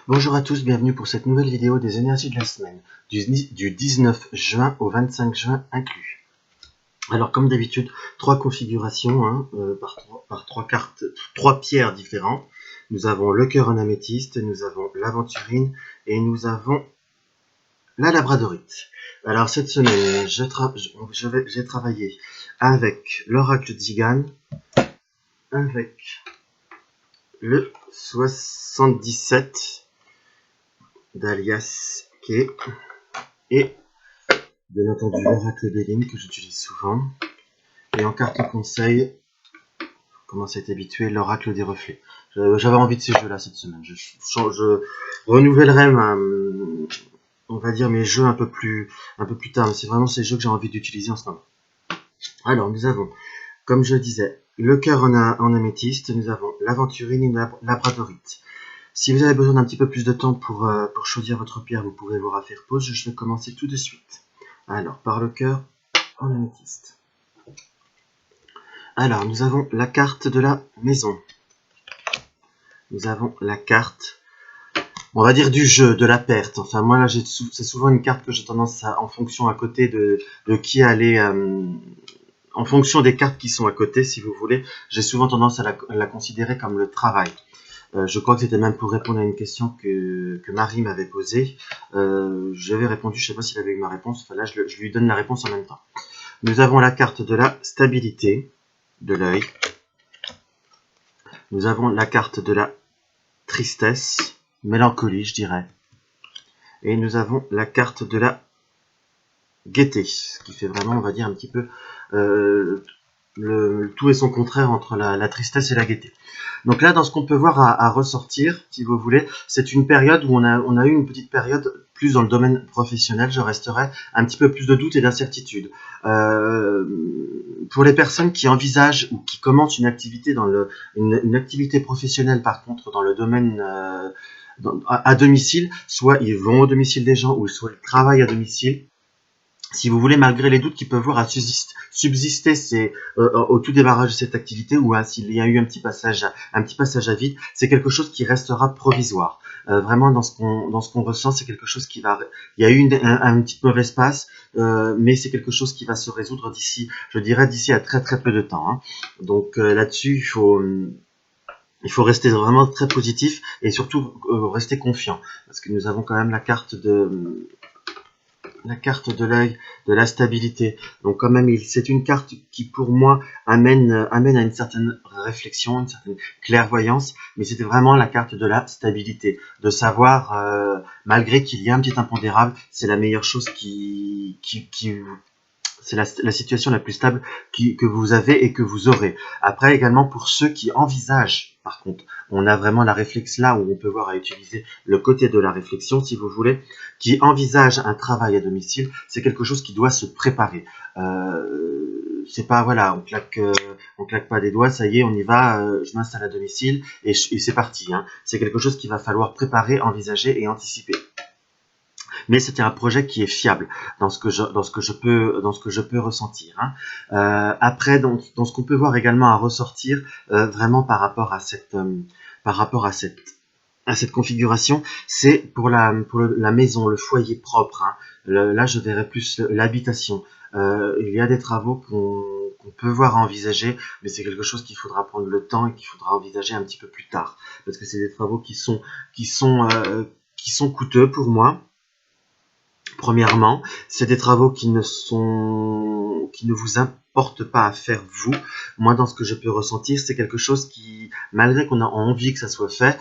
Bonjour à tous, bienvenue pour cette nouvelle vidéo des énergies de la semaine, du 19 juin au 25 juin inclus. Alors comme d'habitude, trois configurations par trois cartes, trois pierres différentes. Nous avons le cœur en améthyste, nous avons l'aventurine et nous avons la labradorite. Alors cette semaine, j'ai travaillé avec l'oracle d'Igan, avec le 77 d'Alias Kay et bien entendu l'oracle d'Elim que j'utilise souvent. Et en carte conseil, comment ça est habitué, l'oracle des reflets. J'avais envie de ces jeux-là cette semaine. Je renouvellerai on va dire mes jeux un peu plus tard. Mais c'est vraiment ces jeux que j'ai envie d'utiliser en ce moment. Alors nous avons, comme je disais, le cœur en améthyste. Nous avons l'aventurine et la labradorite. Si vous avez besoin d'un petit peu plus de temps pour choisir votre pierre, vous pouvez voir à faire pause. Je vais commencer tout de suite. Alors, par le cœur en améthyste. Alors, nous avons la carte de la maison. Nous avons la carte, on va dire du jeu, de la perte. Enfin, moi là, c'est souvent une carte que j'ai tendance à, en fonction à côté de qui aller, en fonction des cartes qui sont à côté, si vous voulez, j'ai souvent tendance à la considérer comme le travail. Je crois que c'était même pour répondre à une question que Marie m'avait posée. J'avais répondu, je ne sais pas s'il avait eu ma réponse. Enfin là, je lui donne la réponse en même temps. Nous avons la carte de la stabilité de l'œil. Nous avons la carte de la tristesse, mélancolie, je dirais. Et nous avons la carte de la gaieté, ce qui fait vraiment, on va dire, un petit peu le tout et son contraire entre la tristesse et la gaieté. Donc là, dans ce qu'on peut voir à ressortir, si vous voulez, c'est une période où on a eu une petite période plus dans le domaine professionnel. Je resterai un petit peu plus de doute et d'incertitude. Pour les personnes qui envisagent ou qui commencent une activité une activité professionnelle, par contre, dans le domaine à domicile, soit ils vont au domicile des gens ou soit ils travaillent à domicile. Si vous voulez, malgré les doutes qui peuvent voir à subsister au tout démarrage de cette activité, ou s'il y a eu un petit passage à vide, c'est quelque chose qui restera provisoire. Vraiment, dans ce qu'on ressent, c'est quelque chose qui va. Il y a eu une petite mauvaise passe, mais c'est quelque chose qui va se résoudre d'ici à très très peu de temps. Hein. Donc là-dessus, il faut rester vraiment très positif et surtout rester confiant, parce que nous avons quand même la carte de l'œil, de la stabilité. Donc quand même, c'est une carte qui pour moi amène à une certaine réflexion, une certaine clairvoyance, mais c'était vraiment la carte de la stabilité, de savoir, malgré qu'il y a un petit impondérable, c'est la meilleure chose c'est la situation la plus stable que vous avez et que vous aurez. Après, également, pour ceux qui envisagent, par contre, on a vraiment la réflexe là où on peut voir à utiliser le côté de la réflexion, si vous voulez, qui envisage un travail à domicile, c'est quelque chose qui doit se préparer. C'est pas, voilà, on claque pas des doigts, ça y est, on y va, je m'installe à domicile et c'est parti. Hein. C'est quelque chose qu'il va falloir préparer, envisager et anticiper. Mais c'était un projet qui est fiable dans ce que je peux ressentir. Hein. Après, dans ce qu'on peut voir également à ressortir, vraiment par rapport à cette configuration, c'est pour la maison, le foyer propre. Hein. Là, je verrais plus l'habitation. Il y a des travaux qu'on peut voir à envisager, mais c'est quelque chose qu'il faudra prendre le temps et qu'il faudra envisager un petit peu plus tard, parce que c'est des travaux qui sont coûteux pour moi. Premièrement, c'est des travaux qui ne vous importent pas à faire vous. Moi, dans ce que je peux ressentir, c'est quelque chose qui, malgré qu'on a envie que ça soit fait,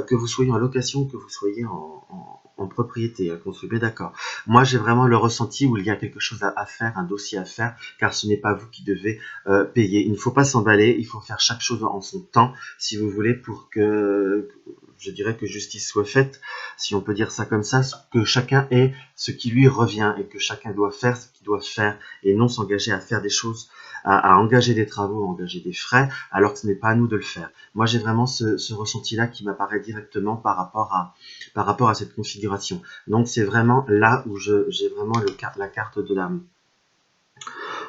que vous soyez en location, que vous soyez en propriété, qu'on soit bien d'accord. Moi, j'ai vraiment le ressenti où il y a quelque chose à faire, un dossier à faire, car ce n'est pas vous qui devez payer. Il ne faut pas s'emballer, il faut faire chaque chose en son temps, si vous voulez, pour que je dirais que justice soit faite, si on peut dire ça comme ça, que chacun ait ce qui lui revient et que chacun doit faire ce qu'il doit faire et non s'engager à faire des choses, à engager des travaux, à engager des frais, alors que ce n'est pas à nous de le faire. Moi, j'ai vraiment ce ressenti-là qui m'apparaît directement par rapport à cette configuration. Donc, c'est vraiment là où j'ai vraiment la carte de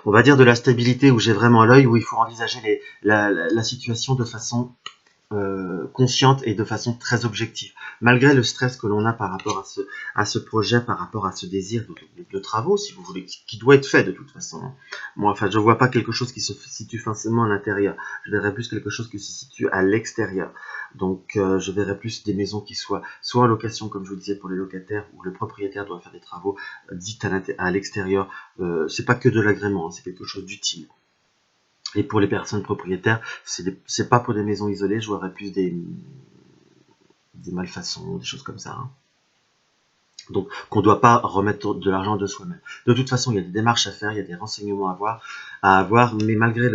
on va dire de la stabilité, où j'ai vraiment l'œil, où il faut envisager la situation de façon consciente et de façon très objective. Malgré le stress que l'on a par rapport à ce projet, par rapport à ce désir de travaux, si vous voulez, qui doit être fait de toute façon. Moi, enfin, je ne vois pas quelque chose qui se situe forcément à l'intérieur. Je verrais plus quelque chose qui se situe à l'extérieur. Donc, je verrais plus des maisons qui soient soit en location, comme je vous disais, pour les locataires, où le propriétaire doit faire des travaux dits à l'extérieur. C'est pas que de l'agrément, hein, c'est quelque chose d'utile. Et pour les personnes propriétaires, c'est pas pour des maisons isolées, je verrais plus des malfaçons, des choses comme ça. Hein. Donc, qu'on ne doit pas remettre de l'argent de soi-même. De toute façon, il y a des démarches à faire, il y a des renseignements à avoir, mais malgré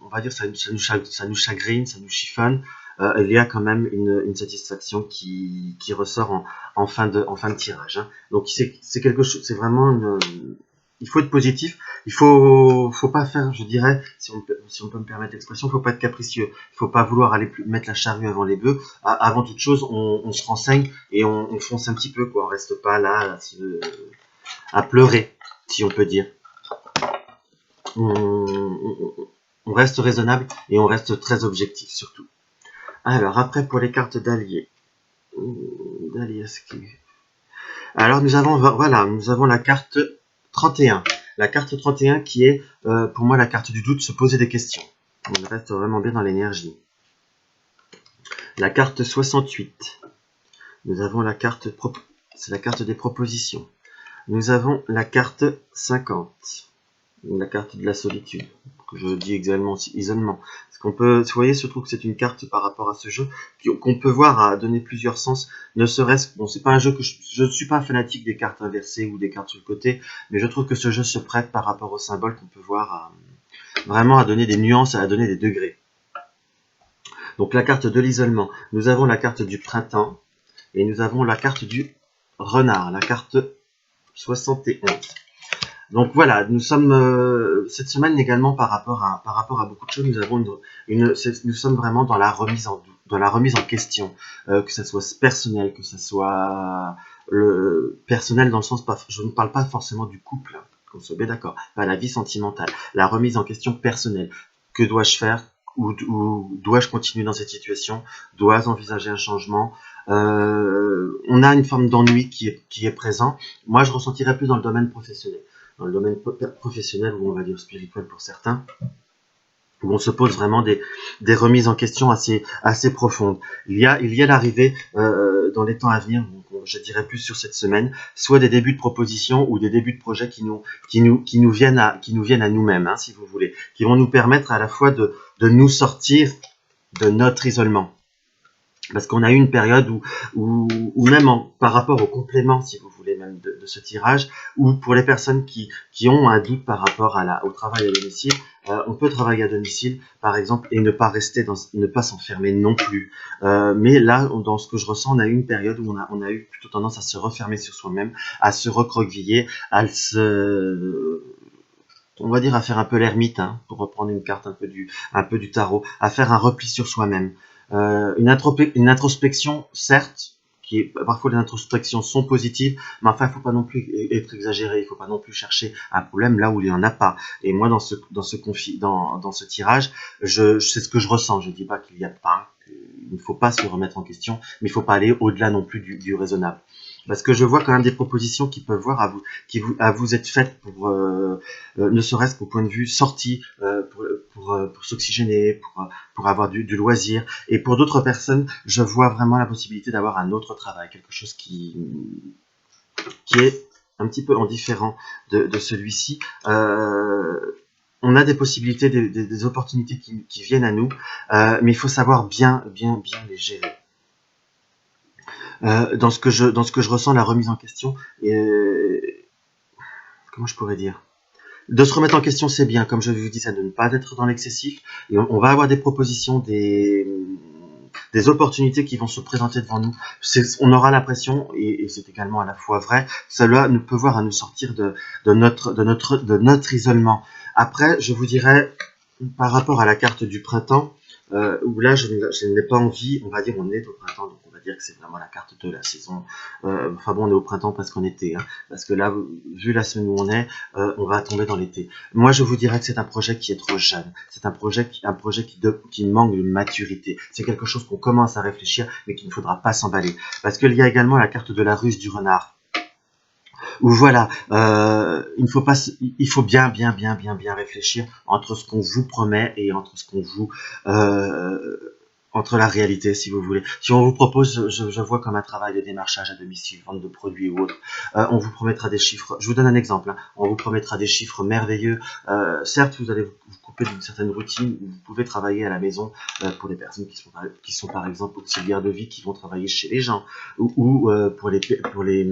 on va dire, ça nous chagrine, ça nous chiffonne, il y a quand même une satisfaction qui ressort en fin de tirage. Hein. Donc, c'est quelque chose, c'est vraiment il faut être positif, il faut pas faire, je dirais, si on peut me permettre l'expression, il faut pas être capricieux, il faut pas vouloir aller mettre la charrue avant les bœufs. Avant toute chose, on se renseigne et on fonce un petit peu, quoi. On reste pas là à pleurer, si on peut dire. On reste raisonnable et on reste très objectif surtout. Alors après pour les cartes d'alliés. Alors nous avons la carte 31. La carte 31 qui est pour moi la carte du doute, se poser des questions. On reste vraiment bien dans l'énergie. La carte 68. Nous avons la carte, c'est la carte des propositions. Nous avons la carte 50. La carte de la solitude. Que je dis également isolement. Parce qu'on peut, vous voyez, surtout que c'est une carte par rapport à ce jeu qu'on peut voir à donner plusieurs sens. Ne serait-ce, bon, c'est pas un jeu que je ne suis pas un fanatique des cartes inversées ou des cartes sur le côté, mais je trouve que ce jeu se prête par rapport aux symboles qu'on peut voir vraiment à donner des nuances, à donner des degrés. Donc la carte de l'isolement. Nous avons la carte du printemps et nous avons la carte du renard, la carte 71. Donc voilà, nous sommes cette semaine également par rapport à beaucoup de choses, nous avons nous sommes vraiment dans la remise en question, que ça soit personnel, que ça soit personnel dans le sens je ne parle pas forcément du couple, hein, qu'on soit bien d'accord, pas la vie sentimentale, la remise en question personnelle. Que dois-je faire? Ou dois-je continuer dans cette situation? Dois-je envisager un changement? On a une forme d'ennui qui est présent. Moi, je ressentirais plus dans le domaine professionnel. Dans le domaine professionnel, ou on va dire spirituel pour certains, où on se pose vraiment des remises en question assez profondes. Il y a l'arrivée dans les temps à venir, donc je dirais plus sur cette semaine, soit des débuts de propositions ou des débuts de projets qui nous viennent à nous-mêmes, hein, si vous voulez, qui vont nous permettre à la fois de nous sortir de notre isolement. Parce qu'on a eu une période où même par rapport au complément, si vous voulez, même de ce tirage, ou pour les personnes qui ont un doute par rapport au travail à domicile, on peut travailler à domicile, par exemple, et ne pas s'enfermer non plus. Mais là, dans ce que je ressens, on a eu une période où on a eu plutôt tendance à se refermer sur soi-même, à se recroqueviller, on va dire à faire un peu l'ermite, hein, pour reprendre une carte un peu du tarot, à faire un repli sur soi-même. Une introspection, certes, parfois les introspections sont positives, mais enfin, il ne faut pas non plus être exagéré, il ne faut pas non plus chercher un problème là où il n'y en a pas. Et moi, dans ce tirage, c'est ce que je ressens. Je ne dis pas qu'il n'y a pas, qu'il ne faut pas se remettre en question, mais il ne faut pas aller au-delà non plus du raisonnable. Parce que je vois quand même des propositions qui peuvent vous être faites pour, ne serait-ce qu'au point de vue sortie, pour s'oxygéner, pour avoir du loisir. Et pour d'autres personnes, je vois vraiment la possibilité d'avoir un autre travail, quelque chose qui est un petit peu en différent de celui-ci. On a des possibilités, des opportunités qui viennent à nous, mais il faut savoir bien les gérer. Dans ce que je ressens, la remise en question, comment je pourrais dire, de se remettre en question, c'est bien, comme je vous dis, ça de ne pas être dans l'excessif, et on va avoir des propositions, des opportunités qui vont se présenter devant nous. On aura l'impression, et c'est également à la fois vrai, cela ne peut voir à nous sortir de notre isolement. Après, je vous dirais, par rapport à la carte du printemps, où là, je n'ai pas envie, on va dire, on est au printemps, donc on va pas dire que c'est vraiment la carte de la saison. Enfin bon, on est au printemps parce qu'en été, hein, parce que là, vu la semaine où on va tomber dans l'été. Moi, je vous dirais que c'est un projet qui est trop jeune. C'est un projet qui manque de maturité. C'est quelque chose qu'on commence à réfléchir, mais qu'il ne faudra pas s'emballer. Parce qu'il y a également la carte de la ruse du renard. Où voilà, il faut bien réfléchir entre ce qu'on vous promet et entre ce qu'on vous entre la réalité, si vous voulez. Si on vous propose, je vois comme un travail de démarchage à domicile, vente de produits ou autre, on vous promettra des chiffres. Je vous donne un exemple. Hein, on vous promettra des chiffres merveilleux. Certes, vous allez vous couper d'une certaine routine. Vous pouvez travailler à la maison pour les personnes qui sont par exemple auxiliaires de vie, qui vont travailler chez les gens, ou pour les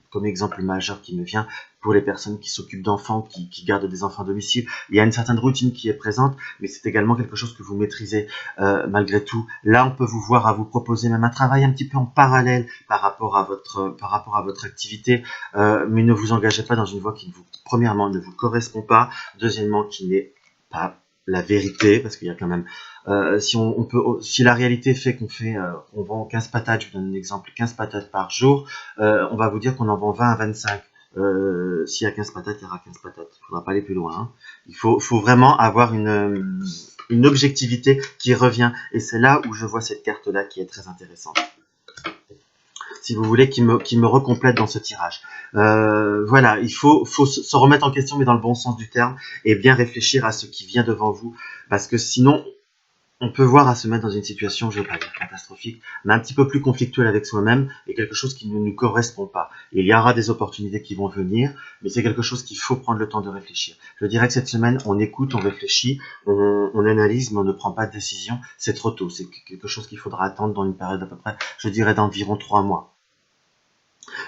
comme exemple majeur qui me vient, pour les personnes qui s'occupent d'enfants, qui gardent des enfants à domicile. Il y a une certaine routine qui est présente, mais c'est également quelque chose que vous maîtrisez malgré tout. Là, on peut vous voir à vous proposer même un travail un petit peu en parallèle par rapport à votre activité, mais ne vous engagez pas dans une voie qui, premièrement, ne vous correspond pas, deuxièmement, qui n'est pas la vérité, parce qu'il y a quand même si la réalité fait qu'on vend 15 patates, je vous donne un exemple, 15 patates par jour, on va vous dire qu'on en vend 20 à 25. S'il y a 15 patates, il y aura 15 patates. Il ne faudra pas aller plus loin. Hein. Il faut vraiment avoir une objectivité qui revient. Et c'est là où je vois cette carte-là qui est très intéressante. Si vous voulez, qui me recomplète dans ce tirage. Voilà, il faut se remettre en question, mais dans le bon sens du terme, et bien réfléchir à ce qui vient devant vous. Parce que sinon, on peut voir à se mettre dans une situation, je ne vais pas dire catastrophique, mais un petit peu plus conflictuelle avec soi-même et quelque chose qui ne nous correspond pas. Il y aura des opportunités qui vont venir, mais c'est quelque chose qu'il faut prendre le temps de réfléchir. Je dirais que cette semaine, on écoute, on réfléchit, on analyse, mais on ne prend pas de décision. C'est trop tôt. C'est quelque chose qu'il faudra attendre dans une période à peu près, je dirais, d'environ 3 mois.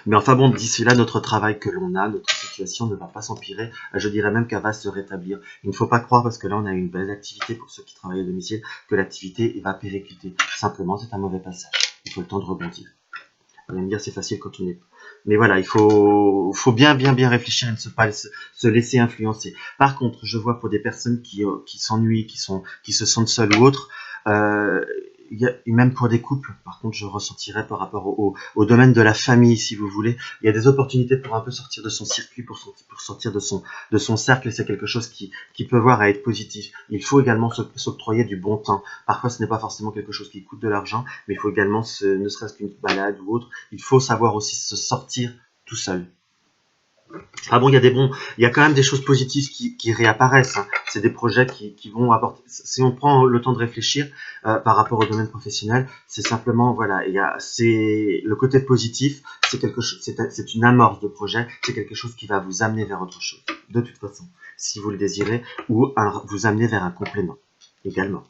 Mais enfin bon, d'ici là, notre travail que l'on a, notre situation ne va pas s'empirer. Je dirais même qu'elle va se rétablir. Il ne faut pas croire, parce que là, on a une belle activité pour ceux qui travaillent à domicile, que l'activité va péricliter. Simplement, c'est un mauvais passage. Il faut le temps de rebondir. Vous allez me dire, c'est facile quand on est... Mais voilà, il faut bien réfléchir et ne pas se laisser influencer. Par contre, je vois pour des personnes qui s'ennuient, qui se sentent seules ou autres, et même pour des couples, par contre, je ressentirais par rapport au domaine de la famille, si vous voulez. Il y a des opportunités pour un peu sortir de son circuit, pour sortir de son cercle, et c'est quelque chose qui peut voir à être positif. Il faut également s'octroyer du bon temps. Parfois, ce n'est pas forcément quelque chose qui coûte de l'argent, mais il faut également, ne serait-ce qu'une balade ou autre, il faut savoir aussi se sortir tout seul. Ah bon, il y a quand même des choses positives qui réapparaissent. Hein. C'est des projets qui vont apporter. Si on prend le temps de réfléchir par rapport au domaine professionnel, c'est simplement voilà, c'est le côté positif, c'est quelque chose, c'est une amorce de projet, c'est quelque chose qui va vous amener vers autre chose. De toute façon, si vous le désirez, ou vous amener vers un complément également.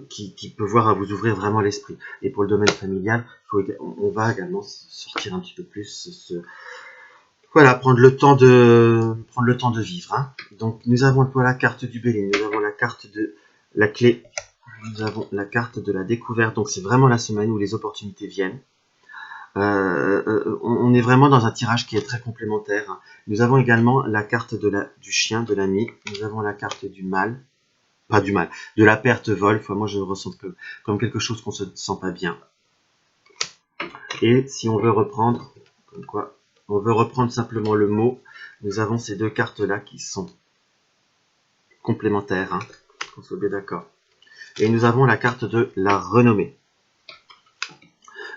Qui peut voir à vous ouvrir vraiment l'esprit. Et pour le domaine familial, on va également sortir un petit peu plus, voilà, prendre le temps de vivre. Hein. Donc nous avons la carte du Bélier, nous avons la carte de la clé, nous avons la carte de la découverte. Donc c'est vraiment la semaine où les opportunités viennent. On est vraiment dans un tirage qui est très complémentaire. Hein. Nous avons également la carte du chien, de l'ami. Nous avons la carte du mal. Pas du mal, de la perte vol. Enfin, moi, je le ressens comme quelque chose qu'on se sent pas bien. Et si on veut reprendre, comme quoi, on veut reprendre simplement le mot, nous avons ces deux cartes-là qui sont complémentaires, hein, qu'on soit bien d'accord. Et nous avons la carte de la renommée.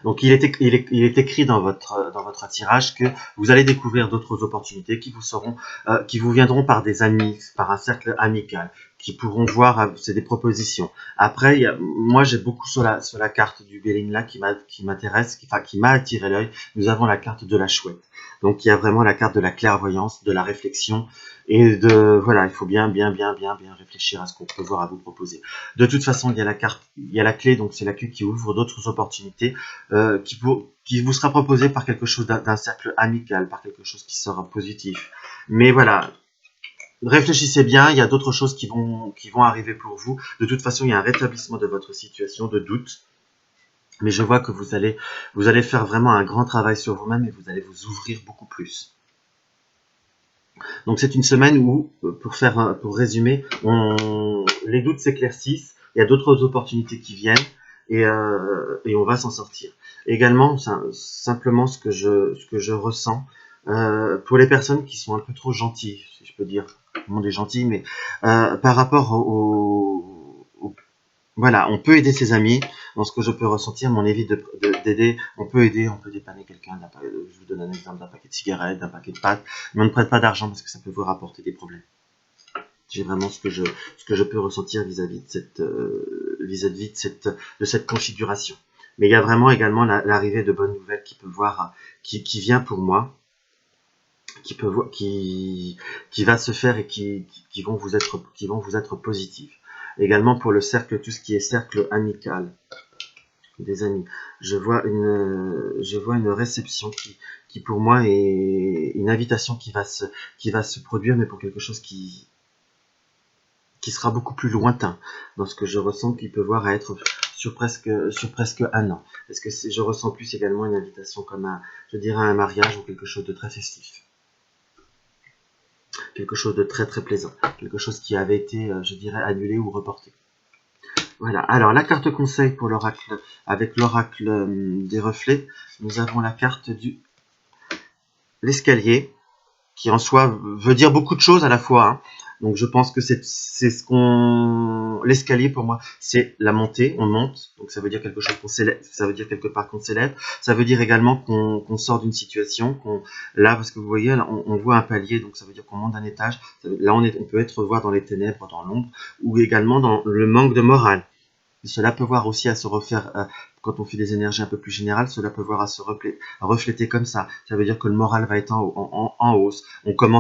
Donc, il est écrit dans votre tirage que vous allez découvrir d'autres opportunités qui vous viendront par des amis, par un cercle amical, qui pourront voir, c'est des propositions. Après, moi, j'ai beaucoup sur la carte du Béline là qui m'intéresse, qui m'a attiré l'œil. Nous avons la carte de la chouette. Donc, il y a vraiment la carte de la clairvoyance, de la réflexion et voilà, il faut bien réfléchir à ce qu'on peut voir à vous proposer. De toute façon, il y a la clé, donc c'est la clé qui ouvre d'autres opportunités qui vous sera proposée par quelque chose d'un cercle amical, par quelque chose qui sera positif. Mais voilà, réfléchissez bien, il y a d'autres choses qui vont arriver pour vous. De toute façon, il y a un rétablissement de votre situation de doute. Mais je vois que vous allez faire vraiment un grand travail sur vous-même et vous allez vous ouvrir beaucoup plus. Donc c'est une semaine où, pour résumer, les doutes s'éclaircissent, il y a d'autres opportunités qui viennent, et on va s'en sortir. Également, simplement ce que je ressens, pour les personnes qui sont un peu trop gentilles, si je peux dire, tout le monde est gentil, mais par rapport voilà, on peut aider ses amis, dans ce que je peux ressentir, mais on évite d'aider, on peut aider, on peut dépanner quelqu'un, je vous donne un exemple d'un paquet de cigarettes, d'un paquet de pâtes, mais on ne prête pas d'argent parce que ça peut vous rapporter des problèmes. J'ai vraiment ce que je peux ressentir vis-à-vis de cette configuration. Mais il y a vraiment également l'arrivée de bonnes nouvelles qui vient pour moi, qui va se faire et qui vont vous être positives. Également pour le cercle, tout ce qui est cercle amical des amis. Je vois une réception qui pour moi est une invitation qui va se produire, mais pour quelque chose qui sera beaucoup plus lointain dans ce que je ressens, qui peut voir à être sur presque un an. Est-ce que je ressens plus également une invitation comme je dirais un mariage ou quelque chose de très festif, quelque chose de très très plaisant, quelque chose qui avait été, je dirais, annulé ou reporté. Voilà. Alors la carte conseil pour l'oracle, avec l'oracle des reflets, nous avons la carte du l'escalier, qui en soi veut dire beaucoup de choses à la fois, hein. Donc je pense que c'est ce qu'on... L'escalier pour moi, c'est la montée, on monte, donc ça veut dire quelque chose qu'on s'élève, ça veut dire quelque part qu'on s'élève, ça veut dire également qu'on sort d'une situation, là, parce que vous voyez, là, on voit un palier, donc ça veut dire qu'on monte d'un étage, là on peut être voir dans les ténèbres, dans l'ombre, ou également dans le manque de morale. Cela peut voir aussi à se refaire, quand on fait des énergies un peu plus générales, cela peut voir à se refléter comme ça. Ça veut dire que le moral va être en hausse.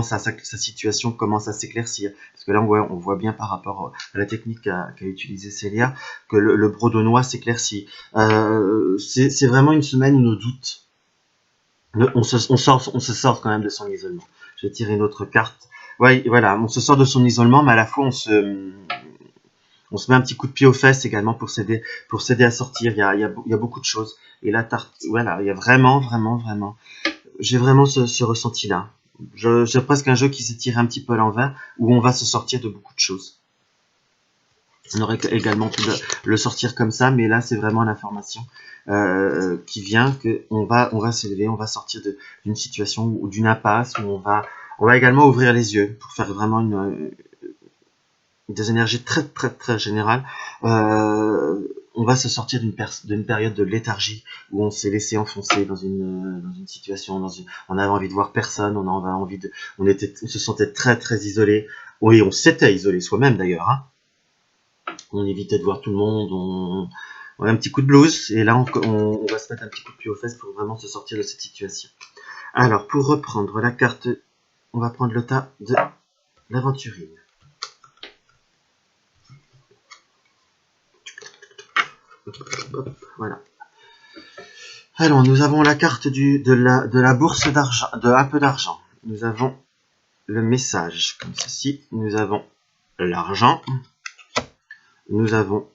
Sa situation commence à s'éclaircir. Parce que là, on voit bien par rapport à la technique qu'a utilisée Célia, que le bredonnois s'éclaircit. C'est vraiment une semaine où nos doutes, on se sort quand même de son isolement. Je vais tirer une autre carte. Ouais, voilà, on se sort de son isolement, mais à la fois on se met un petit coup de pied aux fesses également pour s'aider à sortir. Il y a beaucoup de choses. Et là, voilà, il y a vraiment, vraiment, vraiment. J'ai vraiment ce ressenti-là. J'ai presque un jeu qui s'est tiré un petit peu à l'envers, où on va se sortir de beaucoup de choses. On aurait également pu le sortir comme ça, mais là, c'est vraiment l'information qui vient qu'on va s'élever, on va sortir d'une situation ou d'une impasse, où on va également ouvrir les yeux pour faire vraiment des énergies très très très générales. On va se sortir d'une période de léthargie où on s'est laissé enfoncer dans une situation, on avait envie de voir personne, on se sentait très très isolé. Oui, on s'était isolé soi-même d'ailleurs, hein. On évitait de voir tout le monde, on a un petit coup de blues, et là on va se mettre un petit coup de pied aux fesses pour vraiment se sortir de cette situation. Alors, pour reprendre la carte, on va prendre le tas de l'aventurine. Voilà. Alors, nous avons la carte de la bourse d'argent, de un peu d'argent. Nous avons le message, comme ceci. Nous avons l'argent. Nous avons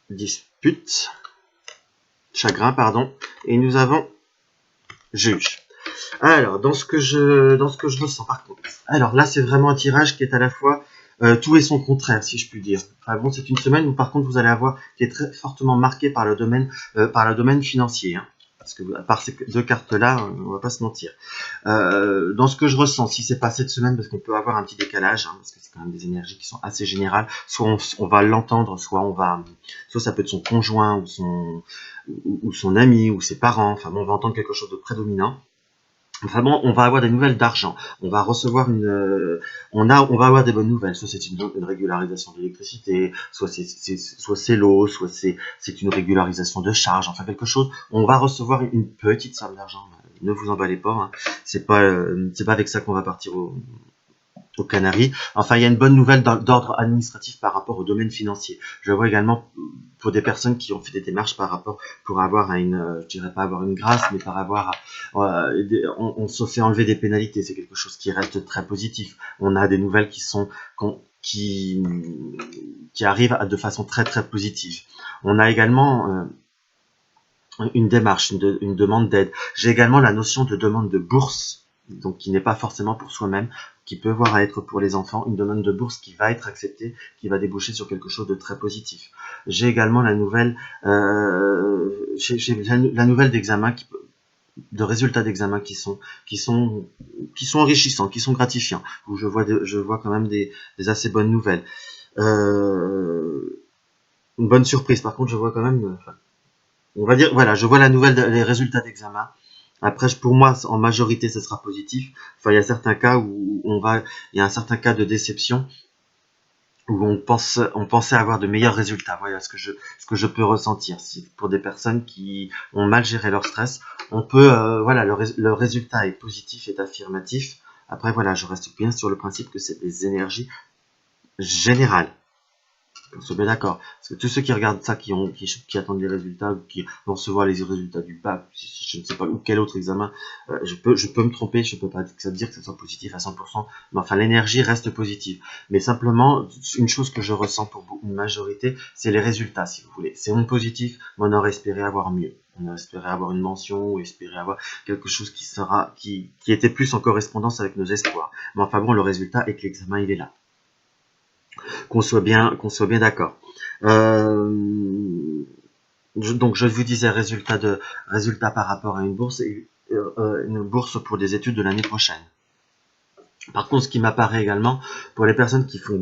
dispute, chagrin, pardon. Et nous avons juge. Alors, dans ce que je ressens, par contre. Alors là, c'est vraiment un tirage qui est à la fois tout et son contraire, si je puis dire. Enfin bon, c'est une semaine où par contre vous allez avoir qui est très fortement marquée par le domaine financier, hein. Parce que à part ces deux cartes-là, on va pas se mentir. Dans ce que je ressens, si c'est pas cette semaine, parce qu'on peut avoir un petit décalage, hein, parce que c'est quand même des énergies qui sont assez générales. Soit on va l'entendre, soit ça peut être son conjoint ou son ami ou ses parents. Enfin bon, on va entendre quelque chose de prédominant. Enfin bon, on va avoir des nouvelles d'argent. On va recevoir on va avoir des bonnes nouvelles. Soit c'est une régularisation de l'électricité, soit c'est l'eau, soit c'est une régularisation de charge. Enfin quelque chose. On va recevoir une petite somme d'argent. Ne vous emballez pas, hein. C'est pas avec ça qu'on va partir aux Canaries. Enfin, il y a une bonne nouvelle d'ordre administratif par rapport au domaine financier. Je vois également pour des personnes qui ont fait des démarches pour avoir je dirais pas avoir une grâce, mais on se fait enlever des pénalités. C'est quelque chose qui reste très positif. On a des nouvelles qui arrivent de façon très très positive. On a également une démarche, une demande d'aide. J'ai également la notion de demande de bourse, donc qui n'est pas forcément pour soi-même. qui peut voir à être pour les enfants, une demande de bourse qui va être acceptée, qui va déboucher sur quelque chose de très positif. J'ai également la nouvelle, la nouvelle d'examen de résultats d'examen qui sont enrichissants, qui sont gratifiants, où je vois quand même des assez bonnes nouvelles. Une bonne surprise, par contre, je vois quand même, on va dire, voilà, je vois la nouvelle des résultats d'examen. Après, pour moi, en majorité, ce sera positif. Enfin, il y a certains cas où il y a un certain cas de déception où on pensait avoir de meilleurs résultats. Voilà ce que je peux ressentir. Si pour des personnes qui ont mal géré leur stress, on peut, voilà, le résultat est positif, est affirmatif. Après, voilà, je reste bien sur le principe que c'est des énergies générales. On se met d'accord. Parce que tous ceux qui regardent ça, qui attendent les résultats, ou qui vont recevoir les résultats du bac, je ne sais pas, ou quel autre examen, je peux me tromper, je peux pas dire que ça soit positif à 100%, mais enfin, l'énergie reste positive. Mais simplement, une chose que je ressens pour une majorité, c'est les résultats, si vous voulez. C'est mon positif, mais on aurait espéré avoir mieux. On aurait espéré avoir une mention, ou espéré avoir quelque chose qui était plus en correspondance avec nos espoirs. Mais enfin bon, le résultat est que l'examen, il est là. Qu'on soit bien d'accord. Donc je vous disais résultat par rapport à une bourse pour des études de l'année prochaine. Par contre, ce qui m'apparaît également pour les personnes qui font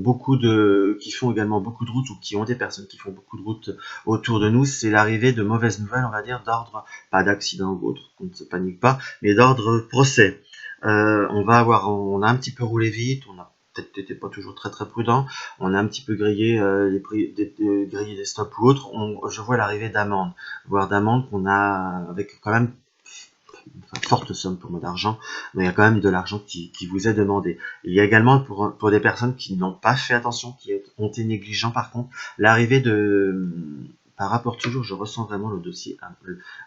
également beaucoup de routes, ou qui ont des personnes qui font beaucoup de routes autour de nous, c'est l'arrivée de mauvaises nouvelles, on va dire, d'ordre, pas d'accident ou autre, on ne se panique pas, mais d'ordre procès. On a un petit peu roulé vite, on a peut-être été pas toujours très très prudent, on a un petit peu grillé grillé des stops ou autres. Je vois l'arrivée d'amendes, voire d'amendes qu'on a avec quand même forte somme pour moi d'argent, mais il y a quand même de l'argent qui vous est demandé. Il y a également pour des personnes qui n'ont pas fait attention, qui ont été négligents par contre, l'arrivée par rapport toujours, je ressens vraiment le dossier,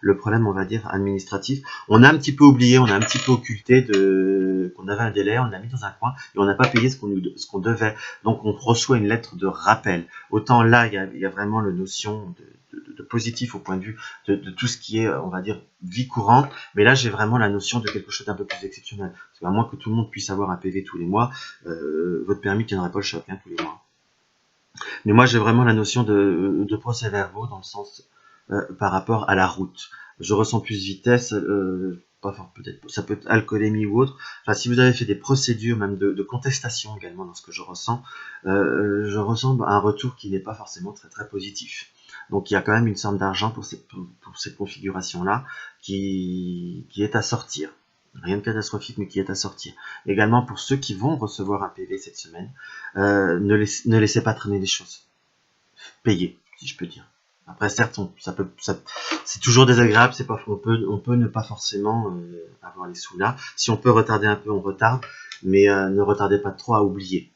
le problème, on va dire, administratif. On a un petit peu oublié, on a un petit peu occulté qu'on avait un délai, on l'a mis dans un coin et on n'a pas payé ce qu'on devait. Donc on reçoit une lettre de rappel. Autant là, il y a vraiment la notion de positif au point de vue de tout ce qui est, on va dire, vie courante. Mais là, j'ai vraiment la notion de quelque chose d'un peu plus exceptionnel. Parce qu'à moins que tout le monde puisse avoir un PV tous les mois, votre permis ne tiendrait pas le choc tous les mois. Mais moi, j'ai vraiment la notion de procès-verbaux dans le sens par rapport à la route. Je ressens plus vitesse, pas fort peut-être, ça peut être alcoolémie ou autre. Enfin, si vous avez fait des procédures, même de contestation également dans ce que je ressens un retour qui n'est pas forcément très très positif. Donc il y a quand même une somme d'argent pour cette configuration-là qui est à sortir. Rien de catastrophique, mais qui est à sortir. Également pour ceux qui vont recevoir un PV cette semaine, ne laissez pas traîner les choses. Payez, si je peux dire. Après, certes, c'est toujours désagréable, on peut ne pas forcément avoir les sous là. Si on peut retarder un peu, on retarde, mais ne retardez pas trop à oublier.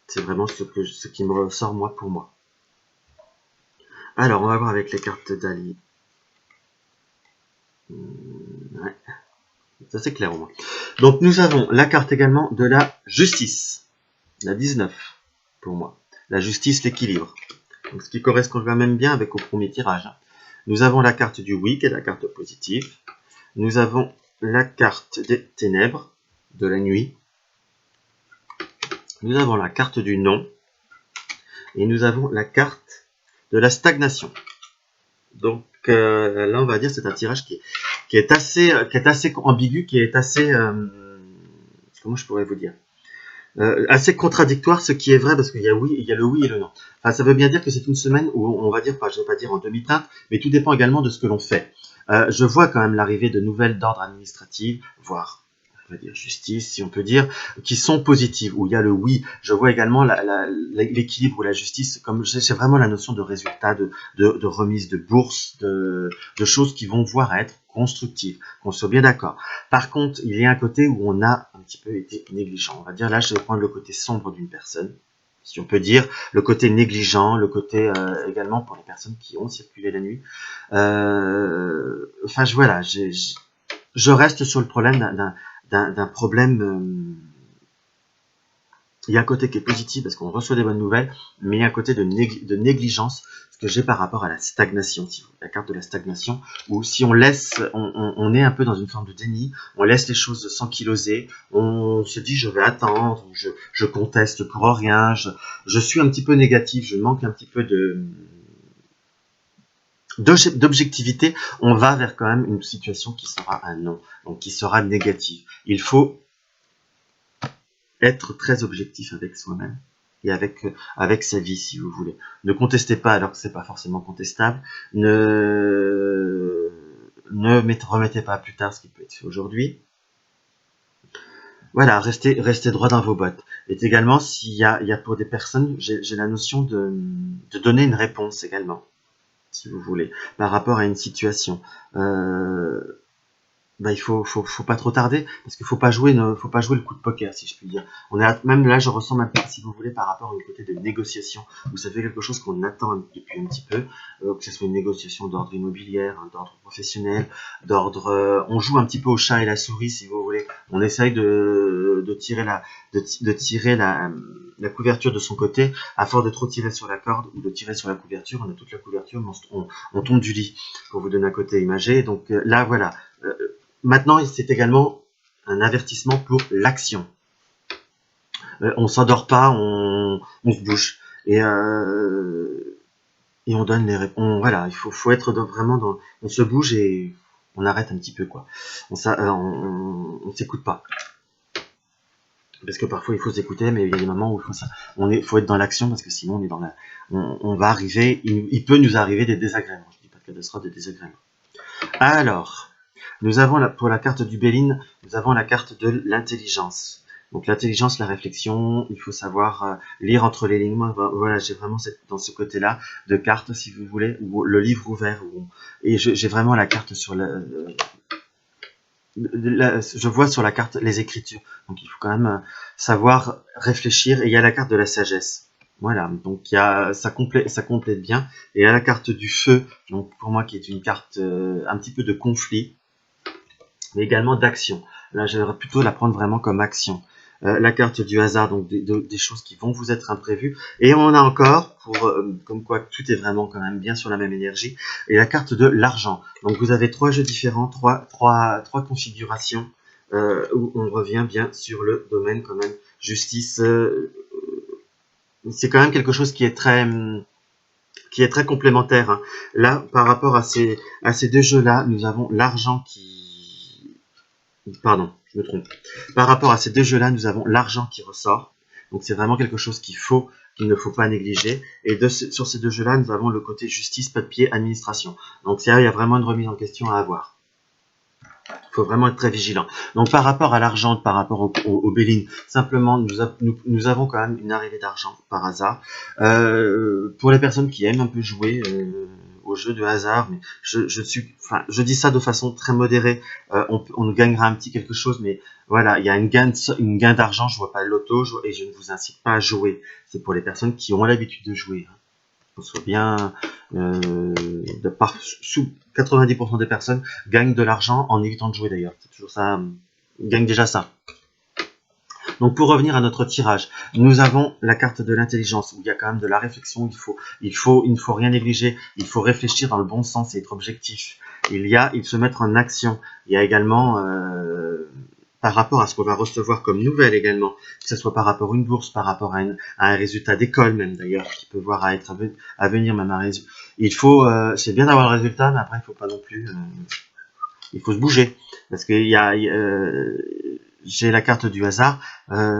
C'est vraiment ce qui me ressort moi pour moi. Alors, on va voir avec les cartes d'Ali. Ouais. Ça c'est clair au moins. Donc nous avons la carte également de la justice. La 19 pour moi. La justice, l'équilibre. Donc ce qui correspond quand même bien avec au premier tirage. Nous avons la carte du oui, qui est la carte positive. Nous avons la carte des ténèbres, de la nuit. Nous avons la carte du non. Et nous avons la carte de la stagnation. Donc là, on va dire c'est un tirage qui est assez ambigu, qui est assez comment je pourrais vous dire, assez contradictoire, ce qui est vrai parce qu'il y a le oui et le non. Enfin, ça veut bien dire que c'est une semaine où on va dire, je ne vais pas dire en demi-teinte, mais tout dépend également de ce que l'on fait. Je vois quand même l'arrivée de nouvelles d'ordre administratif, voire on va dire justice, si on peut dire, qui sont positives, où il y a le oui. Je vois également l'équilibre ou la justice, comme c'est vraiment la notion de résultat, de remise de bourse, de choses qui vont voir à être constructives, qu'on soit bien d'accord. Par contre, il y a un côté où on a un petit peu été négligent. On va dire, là, je vais prendre le côté sombre d'une personne, si on peut dire, le côté négligent, le côté également pour les personnes qui ont circulé la nuit. Enfin, voilà, je reste sur le problème d'un problème il y a un côté qui est positif parce qu'on reçoit des bonnes nouvelles, mais il y a un côté de négligence, ce que j'ai par rapport à la stagnation, si vous voulez, la carte de la stagnation, où si on laisse, on est un peu dans une forme de déni, on laisse les choses s'ankyloser, on se dit je vais attendre, je conteste pour rien, je suis un petit peu négatif, je manque un petit peu d'objectivité, on va vers quand même une situation qui sera un non, donc qui sera négative. Il faut être très objectif avec soi-même et avec sa vie, si vous voulez. Ne contestez pas alors que c'est pas forcément contestable. Ne remettez pas plus tard ce qui peut être fait aujourd'hui. Voilà, restez droit dans vos bottes. Et également, s'il y a pour des personnes, j'ai la notion de donner une réponse également, si vous voulez, par rapport à une situation. Bah, il faut pas trop tarder, parce qu'il faut pas jouer le coup de poker, si je puis dire. Même là, je ressens maintenant, si vous voulez, par rapport au côté de négociation, où ça fait quelque chose qu'on attend depuis un petit peu, que ce soit une négociation d'ordre immobilier, d'ordre professionnel, on joue un petit peu au chat et la souris, si vous voulez. On essaye de tirer la couverture de son côté, à force de trop tirer sur la corde ou de tirer sur la couverture, on a toute la couverture, mais on tombe du lit, pour vous donner un côté imagé. Donc là, voilà. Maintenant, c'est également un avertissement pour l'action. On s'endort pas, on se bouge. Et on donne les réponses. Voilà, il faut être vraiment dans... On se bouge et on arrête un petit peu, quoi. On s'écoute pas. Parce que parfois, il faut s'écouter, mais il y a des moments où faut être dans l'action, parce que sinon, on va arriver... Il peut nous arriver des désagréments. Je dis pas de catastrophe, des désagréments. Alors... Nous avons pour la carte du Béline, nous avons la carte de l'intelligence. Donc l'intelligence, la réflexion, il faut savoir lire entre les lignes. Voilà, j'ai vraiment dans ce côté-là de carte, si vous voulez, ou le livre ouvert. Et j'ai vraiment la carte sur je vois sur la carte les écritures. Donc il faut quand même savoir réfléchir. Et il y a la carte de la sagesse. Voilà, donc ça complète bien. Et il y a la carte du feu, donc pour moi qui est une carte un petit peu de conflit, mais également d'action. Là, j'aimerais plutôt la prendre vraiment comme action. La carte du hasard, donc des choses qui vont vous être imprévues. Et on a encore, comme quoi tout est vraiment quand même bien sur la même énergie, et la carte de l'argent. Donc vous avez 3 jeux différents, trois configurations, où on revient bien sur le domaine quand même justice. C'est quand même quelque chose qui est très complémentaire, hein. Là, par rapport à ces 2 jeux-là, nous avons l'argent Pardon, je me trompe. Par rapport à ces 2 jeux-là, nous avons l'argent qui ressort. Donc c'est vraiment quelque chose qu'il ne faut pas négliger. Et sur ces 2 jeux-là, nous avons le côté justice, papier, administration. Donc il y a vraiment une remise en question à avoir. Il faut vraiment être très vigilant. Donc par rapport à l'argent, par rapport au Béline, simplement nous avons quand même une arrivée d'argent par hasard. Pour les personnes qui aiment un peu jouer au jeu de hasard, mais je dis ça de façon très modérée. On gagnera un petit quelque chose, mais voilà, il y a une gain d'argent. Je vois pas le loto et je ne vous incite pas à jouer. C'est pour les personnes qui ont l'habitude de jouer. On soit bien, sous 90% des personnes gagnent de l'argent en évitant de jouer d'ailleurs. C'est toujours ça, ils gagnent déjà ça. Donc pour revenir à notre tirage, nous avons la carte de l'intelligence où il y a quand même de la réflexion. Il ne faut rien négliger. Il faut réfléchir dans le bon sens et être objectif. Il se mettre en action. Il y a également par rapport à ce qu'on va recevoir comme nouvelle également, que ce soit par rapport à une bourse, par rapport à un résultat d'école même d'ailleurs, qui peut voir à venir même un résultat. C'est bien d'avoir le résultat, mais après il faut pas non plus, il faut se bouger, parce que j'ai la carte du hasard,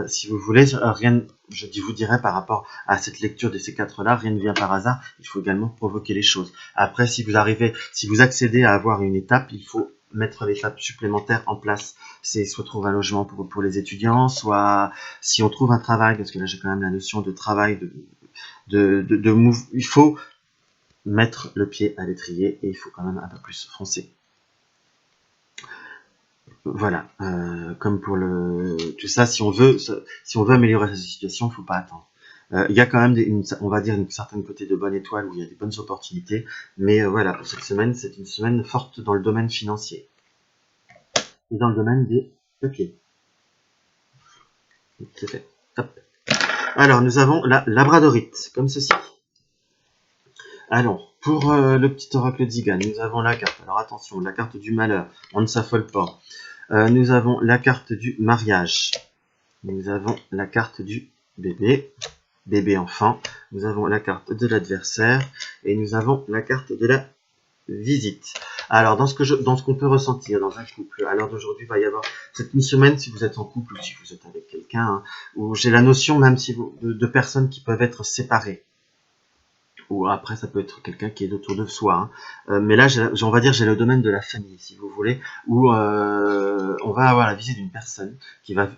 si vous voulez, vous dirais par rapport à cette lecture de ces 4-là, rien ne vient par hasard, il faut également provoquer les choses. Après, si vous accédez à avoir une étape, il faut mettre l'étape supplémentaire en place. C'est soit trouver un logement pour les étudiants, soit si on trouve un travail, parce que là j'ai quand même la notion de travail, il faut mettre le pied à l'étrier et il faut quand même un peu plus foncer. Voilà, comme pour tout ça, si on veut améliorer sa situation, il ne faut pas attendre. Il y a quand même on va dire une certaine côté de bonne étoile où il y a des bonnes opportunités, mais voilà, cette semaine, c'est une semaine forte dans le domaine financier et dans le domaine des papiers. C'est fait. Hop. Alors, nous avons la labradorite, comme ceci. Alors, pour le petit oracle d'Igan, nous avons la carte. Alors attention, la carte du malheur, on ne s'affole pas. Nous avons la carte du mariage. Nous avons la carte du bébé, bébé enfant. Nous avons la carte de l'adversaire et nous avons la carte de la visite. Alors, dans ce qu'on peut ressentir dans un couple, à l'heure d'aujourd'hui, il va y avoir cette une semaine, si vous êtes en couple ou si vous êtes avec quelqu'un, hein, où j'ai la notion même si vous, de personnes qui peuvent être séparées. Ou après, ça peut être quelqu'un qui est autour de soi. Hein. Mais là, on va dire, j'ai le domaine de la famille, si vous voulez, où on va avoir la visite d'une personne qui va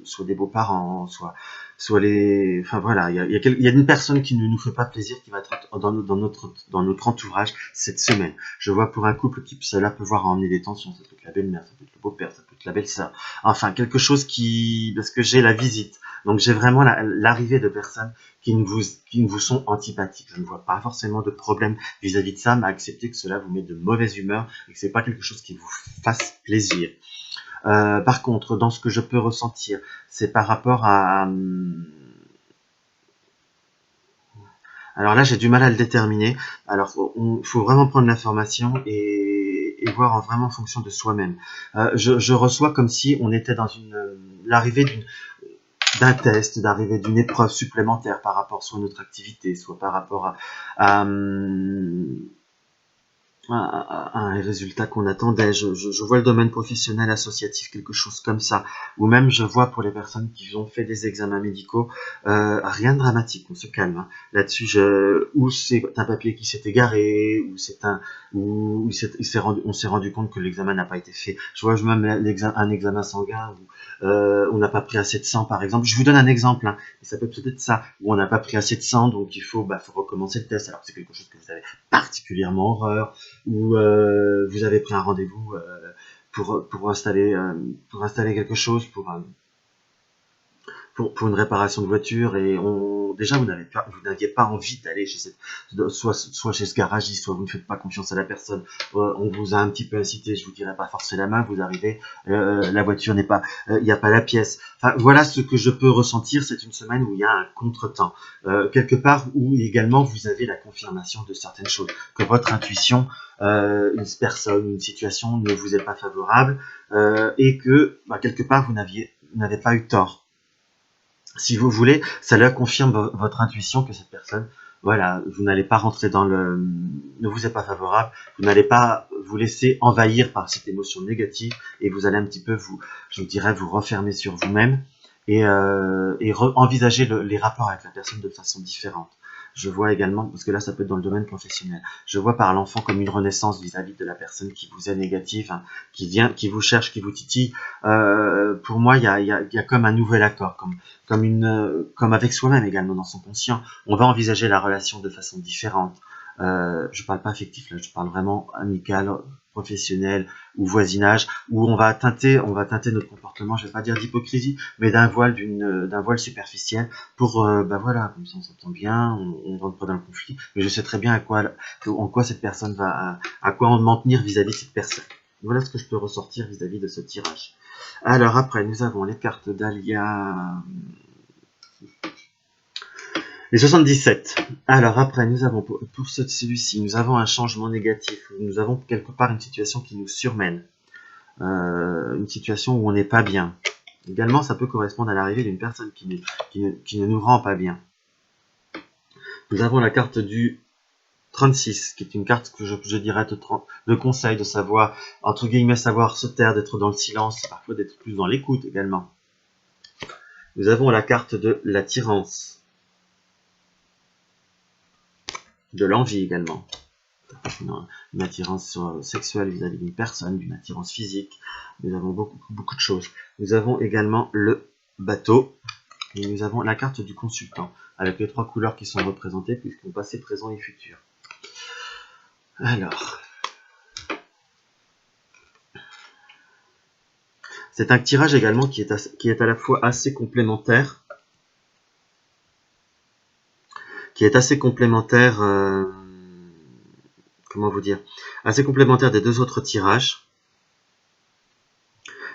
soit des beaux-parents, soit les... Enfin voilà, il y a une personne qui ne nous fait pas plaisir, qui va être dans notre entourage cette semaine. Je vois pour un couple qui, cela peut voir emmener des tensions, ça peut être la belle-mère, ça peut être le beau-père, ça peut être la belle-sœur. Enfin, quelque chose qui... Parce que j'ai la visite. Donc j'ai vraiment l'arrivée de personnes qui ne vous sont antipathiques. Je ne vois pas forcément de problème vis-à-vis de ça, mais acceptez que cela vous met de mauvaise humeur et que c'est pas quelque chose qui vous fasse plaisir. Par contre, dans ce que je peux ressentir, c'est par rapport à... Alors là, j'ai du mal à le déterminer. Alors, faut vraiment prendre l'information et voir vraiment en fonction de soi-même. Je reçois comme si on était dans l'arrivée d'un test, d'arrivée d'une épreuve supplémentaire par rapport soit à notre activité, soit par rapport à un résultat qu'on attendait. Je vois le domaine professionnel, associatif, quelque chose comme ça. Ou même, je vois pour les personnes qui ont fait des examens médicaux, rien de dramatique, on se calme. Hein. Là-dessus, ou c'est un papier qui s'est égaré, ou on s'est rendu compte que l'examen n'a pas été fait. Je vois même un examen sanguin où on n'a pas pris assez de sang, par exemple. Je vous donne un exemple, hein, et ça peut être ça, où on n'a pas pris assez de sang, donc il faut recommencer le test, alors que c'est quelque chose que vous avez particulièrement horreur, ou vous avez pris un rendez-vous pour installer quelque chose, pour une réparation de voiture, et déjà vous n'aviez pas envie d'aller soit chez ce garagiste, soit vous ne faites pas confiance à la personne, on vous a un petit peu incité, je vous dirais pas forcer la main, vous arrivez, la voiture n'est pas, il n'y a pas la pièce. Enfin voilà ce que je peux ressentir, c'est une semaine où il y a un contretemps, quelque part où également vous avez la confirmation de certaines choses, que votre intuition, une personne, une situation ne vous est pas favorable, et que quelque part vous n'avez pas eu tort. Si vous voulez, ça leur confirme votre intuition que cette personne, voilà, vous n'allez pas rentrer ne vous est pas favorable, vous n'allez pas vous laisser envahir par cette émotion négative et vous allez un petit peu je vous dirais, vous refermer sur vous-même et envisager les rapports avec la personne de façon différente. Je vois également, parce que là ça peut être dans le domaine professionnel, je vois par l'enfant comme une renaissance vis-à-vis de la personne qui vous est négative, hein, qui vous cherche, qui vous titille. Pour moi, il y a comme un nouvel accord, comme avec soi-même également dans son conscient. On va envisager la relation de façon différente. Je parle pas affectif là, je parle vraiment amical, professionnel ou voisinage, où on va teinter notre comportement, je vais pas dire d'hypocrisie, mais d'un voile superficiel pour voilà, comme ça on s'entend bien, on rentre pas dans le conflit, mais je sais très bien en quoi cette personne à quoi on m'en tenir vis-à-vis de cette personne. Voilà ce que je peux ressortir vis-à-vis de ce tirage. Alors après, nous avons les cartes d'Alia, les 77. Alors après, nous avons pour celui-ci, nous avons un changement négatif. Nous avons quelque part une situation qui nous surmène. Une situation où on n'est pas bien. Également, ça peut correspondre à l'arrivée d'une personne qui ne nous rend pas bien. Nous avons la carte du 36, qui est une carte que je dirais de conseil, de savoir, entre guillemets, savoir se taire, d'être dans le silence, parfois d'être plus dans l'écoute également. Nous avons la carte de l'attirance. De l'envie également. Une attirance sexuelle vis-à-vis d'une personne, d'une attirance physique. Nous avons beaucoup de choses. Nous avons également le bateau. Et nous avons la carte du consultant, avec les 3 couleurs qui sont représentées, puisqu'on passé, présent et futur. Alors. C'est un tirage également qui est à la fois assez complémentaire. Comment vous dire, assez complémentaire des 2 autres tirages,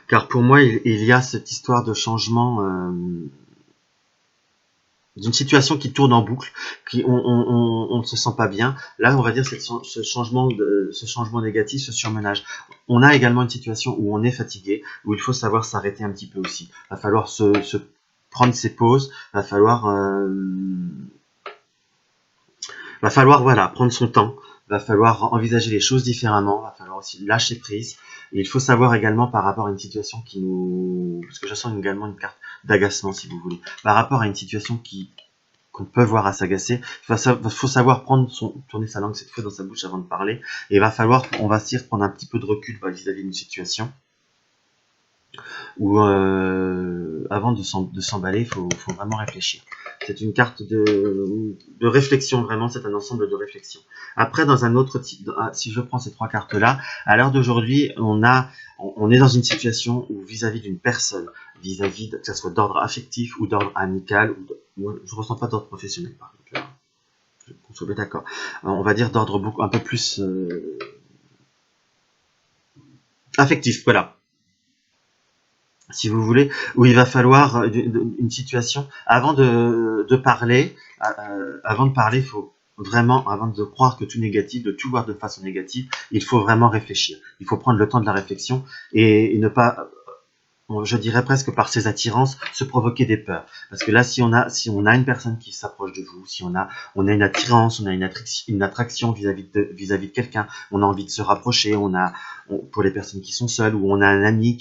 car pour moi il y a cette histoire de changement d'une situation qui tourne en boucle, on ne se sent pas bien. Là, on va dire ce changement négatif, ce surmenage. On a également une situation où on est fatigué, où il faut savoir s'arrêter un petit peu aussi. Il va falloir se prendre ses pauses, va falloir voilà, prendre son temps, va falloir envisager les choses différemment, va falloir aussi lâcher prise. Et il faut savoir également par rapport à une situation qui nous... Parce que je sens également une carte d'agacement, si vous voulez. Par rapport à une situation qu'on peut voir à s'agacer, il faut savoir tourner sa langue cette fois dans sa bouche avant de parler. Et il va falloir, on va s'y prendre un petit peu de recul vis-à-vis d'une situation. Ou avant de s'emballer, il faut vraiment réfléchir. C'est une carte de réflexion, vraiment, c'est un ensemble de réflexions. Après, dans un autre type, si je prends ces trois cartes-là, à l'heure d'aujourd'hui, on est dans une situation où vis-à-vis d'une personne, vis-à-vis, que ce soit d'ordre affectif ou d'ordre amical, je ne ressens pas d'ordre professionnel, par contre, là, qu'on soit bien d'accord. On va dire d'ordre un peu plus affectif, voilà. Si vous voulez, où il va falloir une situation, avant de parler, il faut vraiment, avant de croire que tout négatif, de tout voir de façon négative, il faut vraiment réfléchir. Il faut prendre le temps de la réflexion et ne pas, je dirais presque par ses attirances, se provoquer des peurs. Parce que là, si on a une personne qui s'approche de vous, si on a une attirance, on a une attraction vis-à-vis de quelqu'un, on a envie de se rapprocher, pour les personnes qui sont seules, ou on a un ami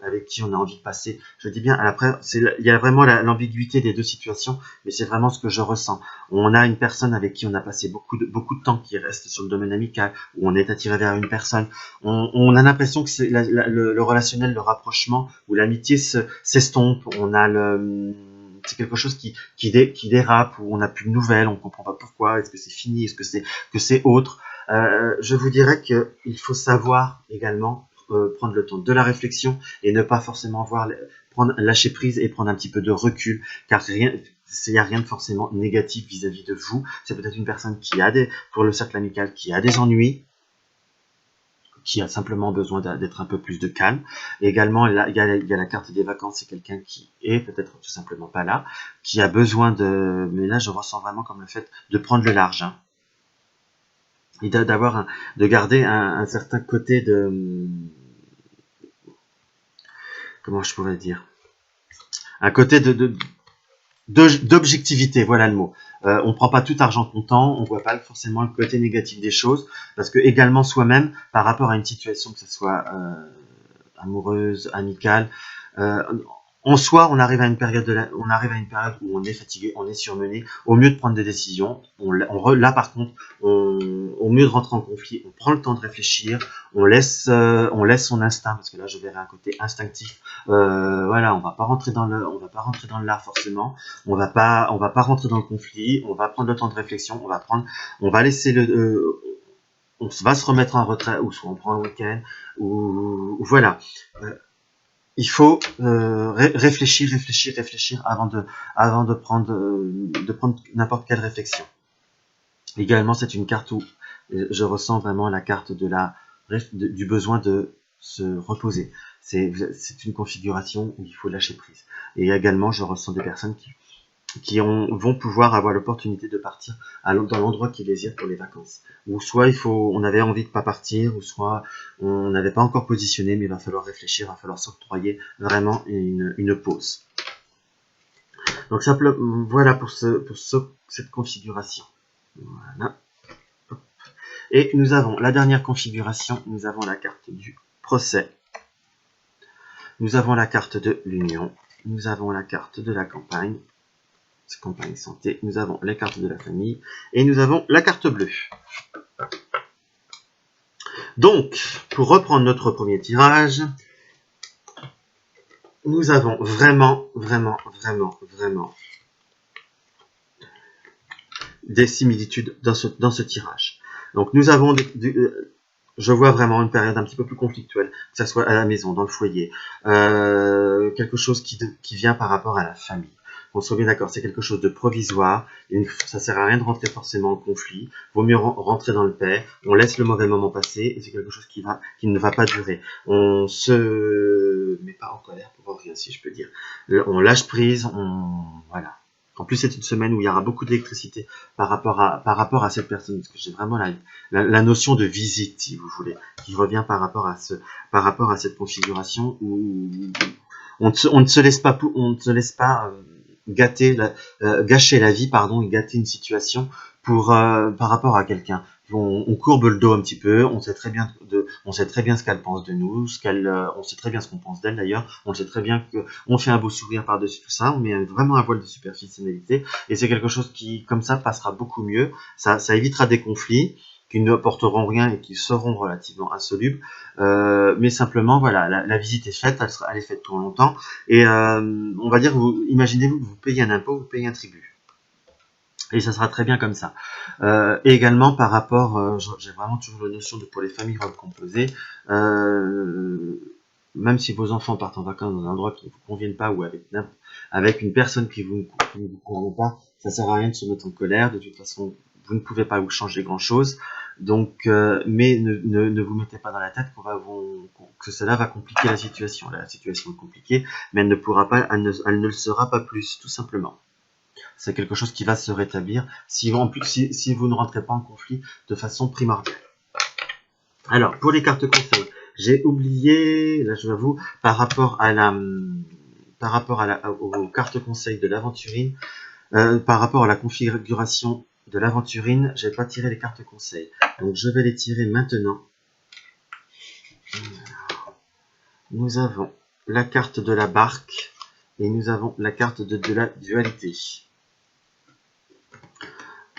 avec qui on a envie de passer. Je dis bien, après, il y a vraiment l'ambiguïté des deux situations, mais c'est vraiment ce que je ressens. On a une personne avec qui on a passé beaucoup de temps qui reste sur le domaine amical, où on est attiré vers une personne. On a l'impression que c'est le relationnel, le rapprochement, où l'amitié s'estompe, c'est quelque chose qui dérape, où on n'a plus de nouvelles, on comprend pas pourquoi, est-ce que c'est fini, est-ce que c'est autre. Je vous dirais qu'il faut savoir également prendre le temps de la réflexion et ne pas forcément lâcher prise et prendre un petit peu de recul, car il n'y a rien de forcément négatif vis-à-vis de vous. C'est peut-être une personne pour le cercle amical, qui a des ennuis, qui a simplement besoin d'être un peu plus de calme. Et également, il y a la carte des vacances, c'est quelqu'un qui est peut-être tout simplement pas là, qui a besoin mais là je ressens vraiment comme le fait de prendre le large, hein. Et de garder un certain côté comment je pourrais dire, un côté d'objectivité, voilà le mot. On ne prend pas tout argent comptant, on ne voit pas forcément le côté négatif des choses, parce que également soi-même, par rapport à une situation, que ce soit amoureuse, amicale, en soi, on arrive à une période où on est fatigué, on est surmené. Au mieux de prendre des décisions, là par contre, au mieux de rentrer en conflit, on prend le temps de réfléchir, on laisse son instinct, parce que là je verrai un côté instinctif. Voilà, on va pas rentrer dans le lard forcément. On va pas rentrer dans le conflit. On va prendre le temps de réflexion. On va laisser on va se remettre en retrait, ou soit on prend un week-end, ou voilà. Il faut réfléchir avant de prendre n'importe quelle réflexion. Également, c'est une carte où je ressens vraiment la carte du besoin de se reposer. C'est une configuration où il faut lâcher prise. Et également, je ressens des personnes qui vont pouvoir avoir l'opportunité de partir dans l'endroit qu'ils désirent pour les vacances. Ou soit on avait envie de pas partir, ou soit on n'avait pas encore positionné, mais il va falloir réfléchir, il va falloir s'octroyer vraiment une pause. Donc voilà pour cette configuration. Voilà. Et nous avons la dernière configuration, nous avons la carte du procès, nous avons la carte de l'union, nous avons la carte de la campagne santé, nous avons les cartes de la famille et nous avons la carte bleue. Donc, pour reprendre notre premier tirage, nous avons vraiment des similitudes dans ce tirage. Donc, nous avons je vois vraiment une période un petit peu plus conflictuelle, que ce soit à la maison, dans le foyer, quelque chose qui vient par rapport à la famille. On soit bien d'accord, c'est quelque chose de provisoire, ça sert à rien de rentrer forcément en conflit, vaut mieux rentrer dans le paix, on laisse le mauvais moment passer, et c'est quelque chose qui ne va pas durer. On se met pas en colère pour rien, si je peux dire. On lâche prise, voilà. En plus, c'est une semaine où il y aura beaucoup d'électricité par rapport à cette personne, parce que j'ai vraiment la notion de visite, si vous voulez, qui revient par rapport à cette configuration où on ne se laisse pas, gâcher la vie, pardon, et gâter une situation par rapport à quelqu'un. On courbe le dos un petit peu, on sait très bien ce qu'elle pense de nous, on sait très bien ce qu'on pense d'elle d'ailleurs, on sait très bien qu'on fait un beau sourire par-dessus tout ça, on met vraiment un voile de superficialité, et c'est quelque chose qui, comme ça, passera beaucoup mieux, ça évitera des conflits, qui ne porteront rien et qui seront relativement insolubles, mais simplement, voilà, la visite est faite, elle est faite pour longtemps, et on va dire, imaginez-vous que vous payez un impôt, vous payez un tribut. Et ça sera très bien comme ça. Et également par rapport, j'ai vraiment toujours la notion de pour les familles recomposées, même si vos enfants partent en vacances dans un endroit qui ne vous convienne pas ou avec une personne qui ne vous convient pas, ça sert à rien de se mettre en colère. De toute façon, vous ne pouvez pas vous changer grand chose. Donc, mais ne vous mettez pas dans la tête que cela va compliquer la situation. La situation est compliquée, mais elle ne le sera pas plus, tout simplement. C'est quelque chose qui va se rétablir si vous ne rentrez pas en conflit de façon primordiale. Alors, pour les cartes conseils, j'ai oublié, là je l'avoue, par rapport aux cartes conseils de l'aventurine, par rapport à la configuration de l'aventurine, j'ai pas tiré les cartes conseils. Donc je vais les tirer maintenant. Nous avons la carte de la barque et nous avons la carte de la dualité.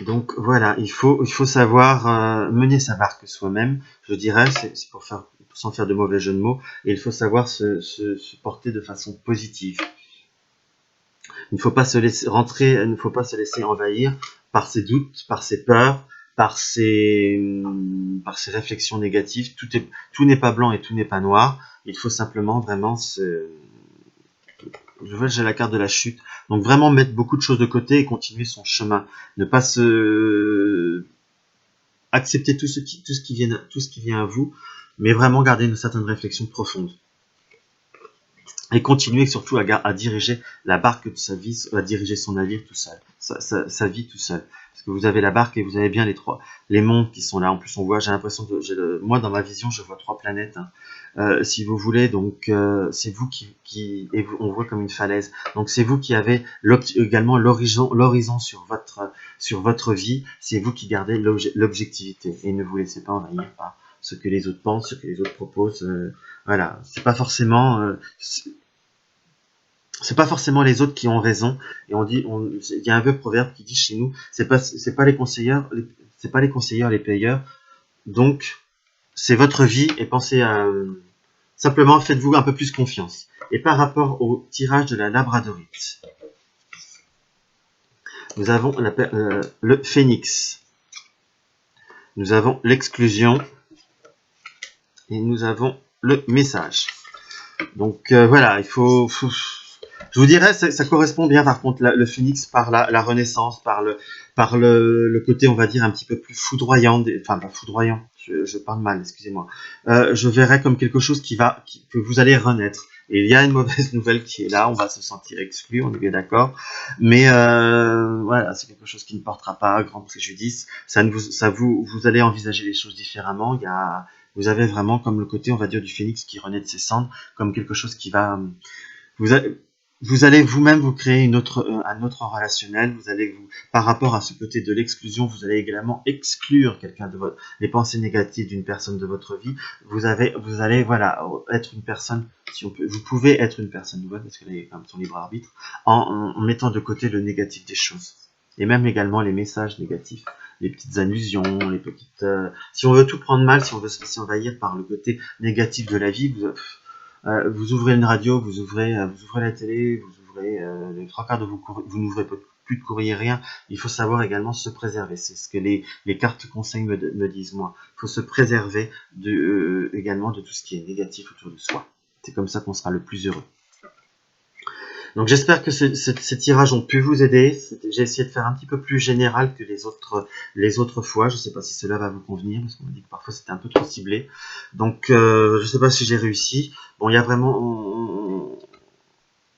Donc voilà, il faut savoir mener sa barque soi-même, je dirais, c'est sans faire de mauvais jeu de mots, et il faut savoir se porter de façon positive. Il ne faut pas se laisser envahir par ses doutes, par ses peurs, par ses réflexions négatives. Tout n'est pas blanc et tout n'est pas noir. Il faut simplement vraiment j'ai la carte de la chute. Donc vraiment mettre beaucoup de choses de côté et continuer son chemin. Ne pas accepter tout ce qui vient à vous, mais vraiment garder une certaine réflexion profonde. Et continuer surtout à diriger la barque de sa vie, à diriger son navire tout seul, sa vie tout seul. Parce que vous avez la barque et vous avez bien les mondes qui sont là. En plus, on voit, j'ai l'impression moi dans ma vision, je vois 3 planètes. Si vous voulez, donc c'est vous et on voit comme une falaise. Donc c'est vous qui avez également l'horizon sur votre vie. C'est vous qui gardez l'objectivité et ne vous laissez pas envahir par ce que les autres pensent, ce que les autres proposent. Voilà, c'est pas forcément les autres qui ont raison. Et il y a un vieux proverbe qui dit chez nous, c'est pas les conseillers les payeurs. Donc c'est votre vie et pensez à simplement faites-vous un peu plus confiance. Et par rapport au tirage de la labradorite, nous avons le phénix, nous avons l'exclusion et nous avons le message. Donc voilà, je vous dirais, ça correspond bien par contre le phénix par la renaissance, par le côté, on va dire, un petit peu plus foudroyant, enfin pas foudroyant, je parle mal, excusez-moi. Je verrais comme quelque chose que vous allez renaître. Et il y a une mauvaise nouvelle qui est là, on va se sentir exclu, on est bien d'accord. Mais voilà, c'est quelque chose qui ne portera pas grand préjudice. Vous allez envisager les choses différemment. Vous avez vraiment comme le côté, on va dire, du phénix qui renaît de ses cendres, comme quelque chose qui va vous allez vous-même vous créer un autre relationnel. Par rapport à ce côté de l'exclusion, vous allez également exclure les pensées négatives d'une personne de votre vie. Vous allez voilà être une personne, vous pouvez être une personne nouvelle parce qu'elle est comme son libre arbitre, en mettant de côté le négatif des choses et même également les messages négatifs, les petites allusions, les petites. Si on veut tout prendre mal, si on veut se laisser envahir par le côté négatif de la vie, vous ouvrez une radio, vous ouvrez la télé, vous ouvrez les 3 quarts de vous n'ouvrez plus de courrier, rien. Il faut savoir également se préserver. C'est ce que les cartes conseils me disent, moi. Il faut se préserver également de tout ce qui est négatif autour de soi. C'est comme ça qu'on sera le plus heureux. Donc j'espère que ces tirages ont pu vous aider. J'ai essayé de faire un petit peu plus général que les autres fois. Je ne sais pas si cela va vous convenir, parce qu'on m'a dit que parfois c'était un peu trop ciblé. Donc je ne sais pas si j'ai réussi. Bon, il y a vraiment...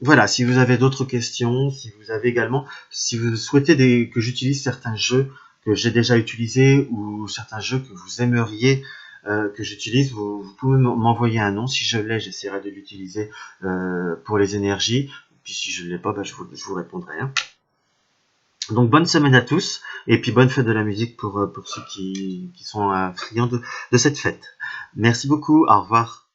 Voilà, si vous avez d'autres questions, si vous avez également, si vous souhaitez que j'utilise certains jeux que j'ai déjà utilisés ou certains jeux que vous aimeriez que j'utilise, vous pouvez m'envoyer un nom. Si je l'ai, j'essaierai de l'utiliser pour les énergies. Puis si je ne l'ai pas, bah, je vous répondrai. Hein. Donc bonne semaine à tous et puis bonne fête de la musique pour ceux qui sont friands de cette fête. Merci beaucoup, au revoir.